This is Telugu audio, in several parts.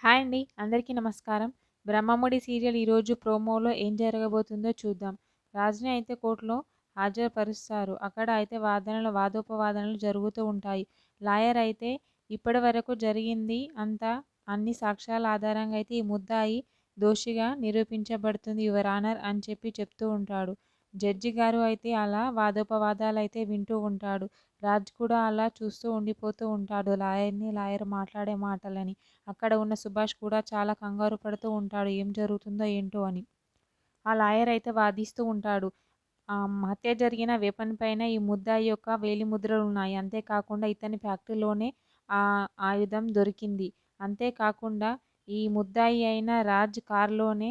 హాయ్ అండి. అందరికీ నమస్కారం. 'బ్రహ్మముడి' సీరియల్ ఈరోజు ప్రోమోలో ఏం జరగబోతుందో చూద్దాం. రాజ్‌ని అయితే కోర్టులో హాజరుపరుస్తారు. అక్కడ అయితే వాదోపవాదనలు జరుగుతూ ఉంటాయి. లాయర్ అయితే ఇప్పటివరకు జరిగింది అంతా అన్ని సాక్ష్యాల ఆధారంగా అయితే ఈ ముద్దాయి దోషిగా నిరూపించబడుతుంది యువర్ ఆనర్ అని చెప్తూ ఉంటాడు. జడ్జి గారు అయితే అలా వాదోపవాదాలైతే వింటూ ఉంటాడు. రాజ్ కూడా అలా చూస్తూ ఉండిపోతూ ఉంటాడు లాయర్ మాట్లాడే మాటలని. అక్కడ ఉన్న సుభాష్ కూడా చాలా కంగారు పడుతూ ఉంటాడు. ఏం జరుగుతుందో ఏంటో అని. ఆ లాయర్ అయితే వాదిస్తూ ఉంటాడు. హత్య జరిగిన వెపన్ పైన ఈ ముద్దాయి యొక్క వేలిముద్రలున్నాయి. అంతేకాకుండా ఇతని ఫ్యాక్టరీలోనే ఆ ఆయుధం దొరికింది. అంతేకాకుండా ఈ ముద్దాయి అయిన రాజ్ కార్‌లోనే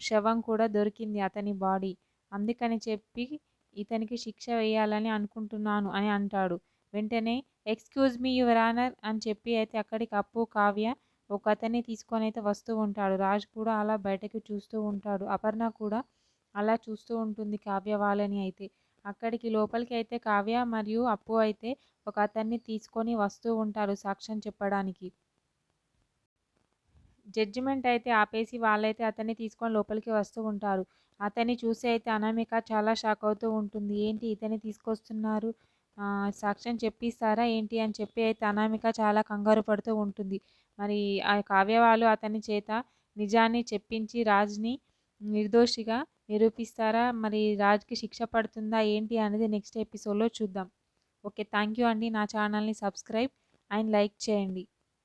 శవం కూడా దొరికింది అతని బాడీ. అందుకని చెప్పి ఇతనికి శిక్ష వేయాలని అనుకుంటున్నాను అని అంటాడు. వెంటనే ఎక్స్‌క్యూజ్ మీ యువర్ ఆనర్ అని చెప్పి అయితే అక్కడికి అప్పు, కావ్య ఒకతన్ని తీసుకొనైతే వస్తూ ఉంటాడు. రాజ్ కూడా అలా బయటకి చూస్తూ ఉంటాడు. అపర్ణ కూడా అలా చూస్తూ ఉంటుంది కావ్య వాళ్ళని అయితే. అక్కడికి లోపలికి అయితే కావ్య మరియు అప్పు అయితే ఒక అతన్ని తీసుకొని వస్తూ ఉంటారు సాక్ష్యం చెప్పడానికి. జడ్జిమెంట్ అయితే ఆపేసి వాళ్ళైతే అతన్ని తీసుకొని లోపలికి వస్తూ ఉంటారు. అతన్ని చూసి అయితే అనామిక చాలా షాక్ అవుతూ ఉంటుంది. ఏంటి ఇతన్ని తీసుకొస్తున్నారు? సాక్ష్యం చెప్పిస్తారా ఏంటి అని చెప్పి అయితే అనామిక చాలా కంగారు పడుతూ ఉంటుంది. మరి ఆ కావ్య వాళ్ళు అతని చేత నిజాన్ని చెప్పించి రాజ్‌ని నిర్దోషిగా నిరూపిస్తారా? మరి రాజ్‌కి శిక్ష పడుతుందా ఏంటి అనేది నెక్స్ట్ ఎపిసోడ్‌లో చూద్దాం. ఓకే. థ్యాంక్ యూ అండి. నా ఛానల్‌ని సబ్స్క్రైబ్ అండ్ లైక్ చేయండి.